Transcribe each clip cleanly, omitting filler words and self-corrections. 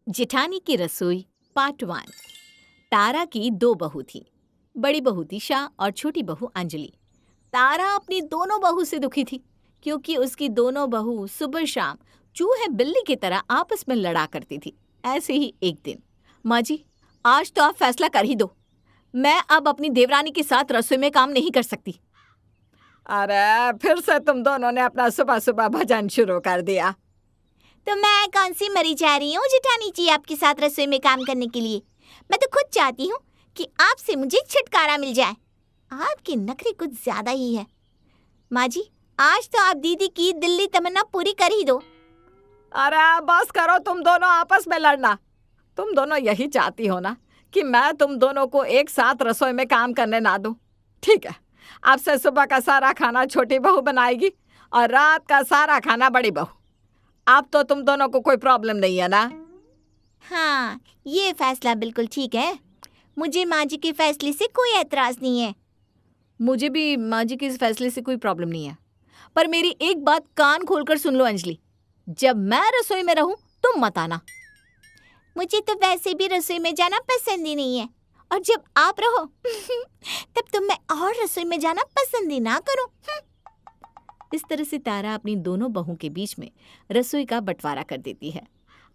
जेठानी की रसोई पार्ट 1। तारा की दो बहू थी। बड़ी बहू दिशा और छोटी बहू अंजलि। तारा अपनी दोनों बहू से दुखी थी क्योंकि उसकी दोनों बहू सुबह शाम चूहे बिल्ली की तरह आपस में लड़ा करती थी। ऐसे ही एक दिन, माँ जी, आज तो आप फैसला कर ही दो। मैं अब अपनी देवरानी के साथ रसोई में काम नहीं कर सकती। अरे फिर से तुम दोनों ने अपना सुबह सुबह भजन शुरू कर दिया। तो मैं कौन सी मरी जा रही हूँ जेठानी जी आपके साथ रसोई में काम करने के लिए। मैं तो खुद चाहती हूँ कि आपसे मुझे छुटकारा मिल जाए। आपके नखरे कुछ ज्यादा ही है। माँ जी, आज तो आप दीदी की दिल्ली तमन्ना पूरी कर ही दो। अरे बस करो तुम दोनों आपस में लड़ना। तुम दोनों यही चाहती हो ना कि मैं तुम दोनों को एक साथ रसोई में काम करने ना दूं। ठीक है, अब से सुबह का सारा खाना छोटी बहू बनाएगी और रात का सारा खाना बड़ी बहू। अब तो तुम दोनों को कोई प्रॉब्लम नहीं है ना? हाँ, ये फैसला बिल्कुल ठीक है। मुझे माँ जी के फैसले से कोई ऐतराज नहीं है। मुझे भी माँ जी के इस फैसले से कोई प्रॉब्लम नहीं है, पर मेरी एक बात कान खोलकर सुन लो अंजलि, जब मैं रसोई में रहूं तुम मत आना। मुझे तो वैसे भी रसोई में जाना पसंद ही नहीं है, और जब आप रहो तब तो मैं और रसोई में जाना पसंद ही ना करूं। इस तरह से तारा अपनी दोनों बहू के बीच में रसोई का बंटवारा कर देती है।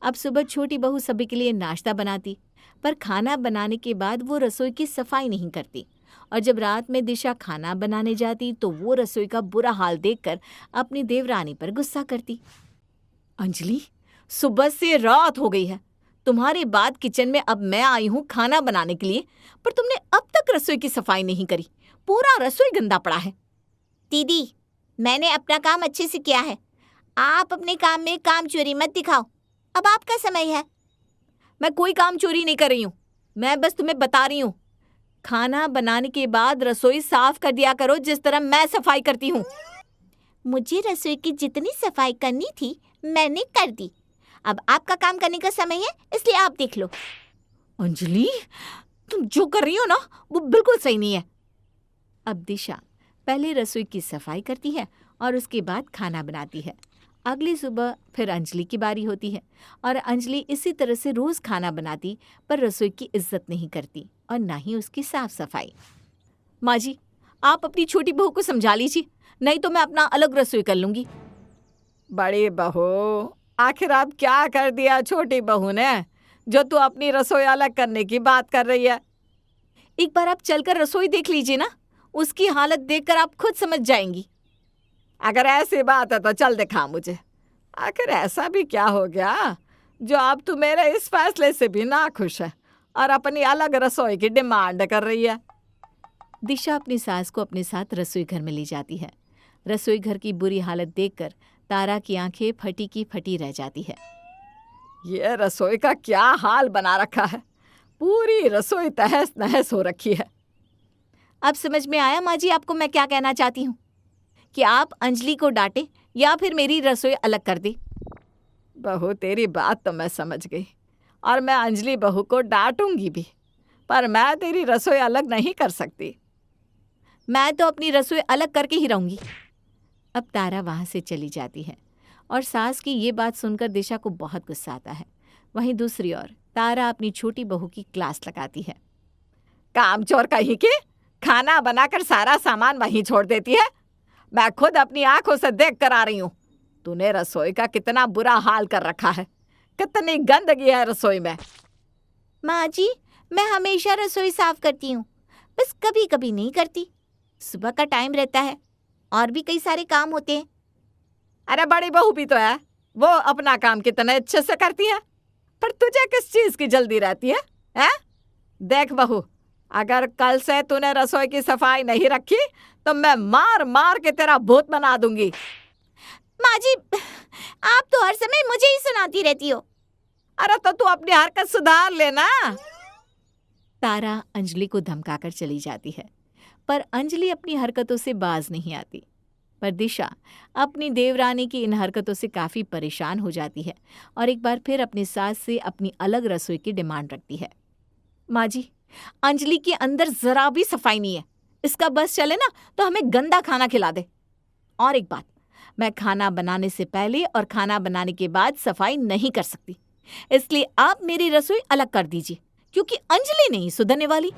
अब सुबह छोटी बहू सभी के लिए नाश्ता बनाती, पर खाना बनाने के बाद वो रसोई की सफाई नहीं करती, और जब रात में दिशा खाना बनाने जाती तो वो रसोई का बुरा हाल देखकर अपनी देवरानी पर गुस्सा करती। अंजलि, सुबह से रात हो गई है, तुम्हारे बाद किचन में अब मैं आई हूँ खाना बनाने के लिए, पर तुमने अब तक रसोई की सफाई नहीं करी। पूरा रसोई गंदा पड़ा है। दीदी, मैंने अपना काम अच्छे से किया है। आप अपने काम में काम चोरी मत दिखाओ। अब आपका समय है। मैं कोई काम चोरी नहीं कर रही हूँ, मैं बस तुम्हें बता रही हूँ, खाना बनाने के बाद रसोई साफ कर दिया करो जिस तरह मैं सफाई करती हूँ। मुझे रसोई की जितनी सफाई करनी थी मैंने कर दी। अब आपका काम करने का समय है, इसलिए आप देख लो। अंजलि, तुम जो कर रही हो ना वो बिल्कुल सही नहीं है। अब दिशा पहले रसोई की सफाई करती है और उसके बाद खाना बनाती है। अगली सुबह फिर अंजलि की बारी होती है और अंजलि इसी तरह से रोज खाना बनाती, पर रसोई की इज्जत नहीं करती और ना ही उसकी साफ सफाई। माँ जी, आप अपनी छोटी बहू को समझा लीजिए, नहीं तो मैं अपना अलग रसोई कर लूंगी। बड़ी बहू, आखिर अब क्या कर दिया छोटी बहू ने जो तू अपनी रसोई अलग करने की बात कर रही है? एक बार आप चलकर रसोई देख लीजिए ना, उसकी हालत देखकर आप खुद समझ जाएंगी। अगर ऐसी बात है तो चल दिखा मुझे। आखिर ऐसा भी क्या हो गया जो अब तू मेरे इस फैसले से भी नाखुश है और अपनी अलग रसोई की डिमांड कर रही है? दिशा अपनी सास को अपने साथ रसोई घर में ले जाती है। रसोई घर की बुरी हालत देखकर तारा की आंखें फटी की फटी रह जाती है। ये रसोई का क्या हाल बना रखा है, पूरी रसोई तहस नहस हो रखी है। अब समझ में आया माँ जी आपको मैं क्या कहना चाहती हूँ, कि आप अंजलि को डांटे या फिर मेरी रसोई अलग कर दे। बहू, तेरी बात तो मैं समझ गई और मैं अंजलि बहू को डांटूंगी भी, पर मैं तेरी रसोई अलग नहीं कर सकती। मैं तो अपनी रसोई अलग करके ही रहूंगी। अब तारा वहां से चली जाती है और सास की ये बात सुनकर दिशा को बहुत गुस्सा आता है। वहीं दूसरी ओर तारा अपनी छोटी बहू की क्लास लगाती है। कामचोर कहीं की, खाना बनाकर सारा सामान वहीं छोड़ देती है। मैं खुद अपनी आंखों से देख कर आ रही हूँ। तूने रसोई का कितना बुरा हाल कर रखा है, कितनी गंदगी है रसोई में। माँ जी, मैं हमेशा रसोई साफ करती हूँ, बस कभी कभी नहीं करती। सुबह का टाइम रहता है और भी कई सारे काम होते हैं। अरे बड़ी बहू भी तो है, वो अपना काम कितने अच्छे से करती है, पर तुझे किस चीज की जल्दी रहती है, हैं? देख बहू, अगर कल से तूने रसोई की सफाई नहीं रखी तो मैं मार मार के तेरा भूत बना दूंगी। माँ जी, आप तो हर समय मुझे ही सुनाती रहती हो। अरे तो तू अपनी हरकत सुधार लेना। तारा अंजलि को धमकाकर चली जाती है, पर अंजलि अपनी हरकतों से बाज नहीं आती। पर दिशा अपनी देवरानी की इन हरकतों से काफी परेशान हो जाती है और एक बार फिर अपनी सास से अपनी अलग रसोई की डिमांड रखती है। माँ जी, अंजलि के अंदर जरा भी सफाई नहीं है, इसका बस चले ना तो हमें गंदा खाना खिला दे। और एक बात, मैं खाना बनाने से पहले और खाना बनाने के बाद सफाई नहीं कर सकती। इसलिए आप मेरी रसोई अलग कर दीजिए, क्योंकि अंजलि नहीं सुधरने वाली।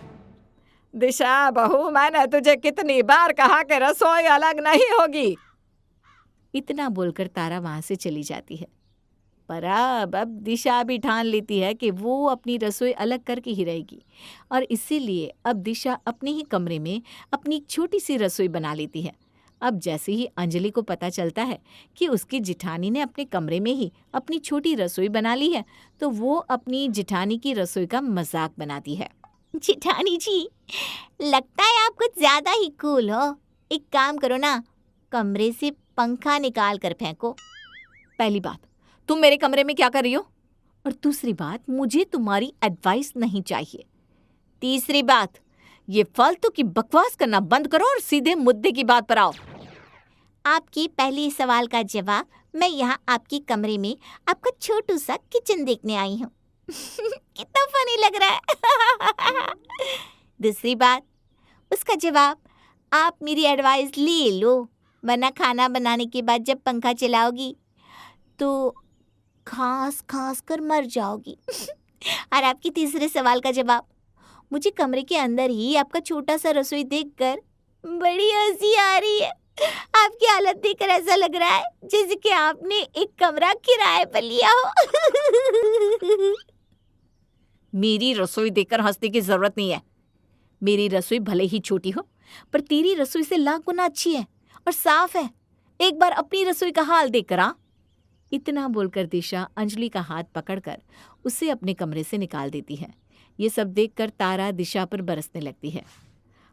दिशा बहू, मैंने तुझे कितनी बार कहा कि रसोई अलग नहीं होगी। इतना बोलकर तारा वहां से चली जाती है। पर अब दिशा भी ठान लेती है कि वो अपनी रसोई अलग करके ही रहेगी, और इसीलिए अब दिशा अपने ही कमरे में अपनी एक छोटी सी रसोई बना लेती है। अब जैसे ही अंजलि को पता चलता है कि उसकी जिठानी ने अपने कमरे में ही अपनी छोटी रसोई बना ली है, तो वो अपनी जिठानी की रसोई का मजाक बनाती है। जिठानी जी, लगता है आप कुछ ज्यादा ही कूल हो। एक काम करो ना, कमरे से पंखा निकाल कर फेंको। पहली बात, तुम मेरे कमरे में क्या कर रही हो? और दूसरी बात, मुझे तुम्हारी एडवाइस नहीं चाहिए। तीसरी बात, ये फालतू की बकवास करना बंद करो और सीधे मुद्दे की बात पर आओ। आपकी पहली सवाल का जवाब, मैं यहाँ आपके कमरे में आपका छोटू सा किचन देखने आई हूँ। कितना फनी लग रहा है। दूसरी बात, उसका जवाब, आप मेरी एडवाइस ले लो, वरना खाना बनाने के बाद जब पंखा चलाओगी तो खांस खांस कर मर जाओगी। और आपकी तीसरे सवाल का जवाब, मुझे कमरे के अंदर ही आपका छोटा सा रसोई देखकर बड़ी हंसी आ रही है। आपकी हालत देखकर ऐसा लग रहा है जैसे कि आपने एक कमरा किराए पर लिया हो। मेरी रसोई देखकर हंसने की जरूरत नहीं है। मेरी रसोई भले ही छोटी हो, पर तेरी रसोई से लाख गुना अच्छी है और साफ है। एक बार अपनी रसोई का हाल देखकर आ। इतना बोलकर दिशा अंजलि का हाथ पकड़कर उसे अपने कमरे से निकाल देती है। ये सब देखकर तारा दिशा पर बरसने लगती है।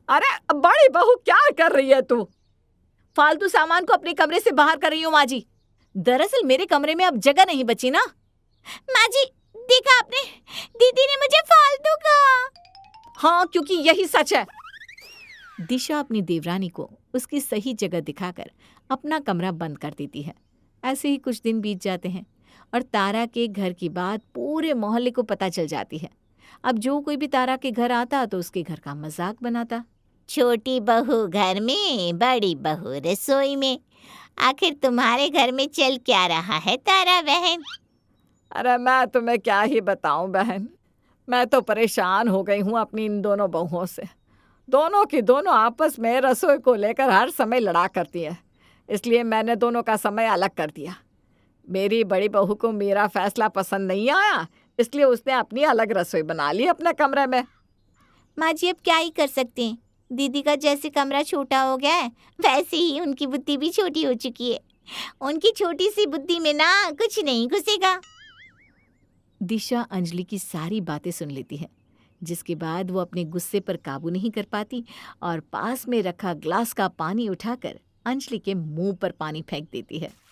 अरे बड़ी बहू, क्या कर रही है तू? फालतू सामान को अपने कमरे से बाहर कर रही हूँ माँ जी। दरअसल मेरे कमरे में अब जगह नहीं बची ना। माँ जी, देखा आपने, दीदी ने मुझे फालतू कहा। हाँ, क्योंकि यही सच है। दिशा अपनी देवरानी को उसकी सही जगह दिखाकर अपना कमरा बंद कर देती है। ऐसे ही कुछ दिन बीत जाते हैं और तारा के घर की बात पूरे मोहल्ले को पता चल जाती है। अब जो कोई भी तारा के घर आता तो उसके घर का मजाक बनाता। छोटी बहू घर में, बड़ी बहू रसोई में। आखिर तुम्हारे घर में चल क्या रहा है तारा बहन? अरे मैं तुम्हें क्या ही बताऊं बहन, मैं तो परेशान हो गई हूँ अपनी इन दोनों बहुओं से। दोनों की दोनों आपस में रसोई को लेकर हर समय लड़ा करती हैं। इसलिए मैंने दोनों का समय अलग कर दिया। मेरी बड़ी बहू को मेरा फैसला पसंद नहीं आया, इसलिए उसने अपनी अलग रसोई बना ली अपने कमरे में। माँ जी, अब क्या ही कर सकते हैं। दीदी का जैसे कमरा छोटा हो गया है, वैसे ही उनकी बुद्धि भी छोटी हो चुकी है। उनकी छोटी सी बुद्धि में ना कुछ नहीं घुसेगा। दिशा अंजलि की सारी बातें सुन लेती है, जिसके बाद वो अपने गुस्से पर काबू नहीं कर पाती और पास में रखा ग्लास का पानी उठाकर अंजलि के मुंह पर पानी फेंक देती है।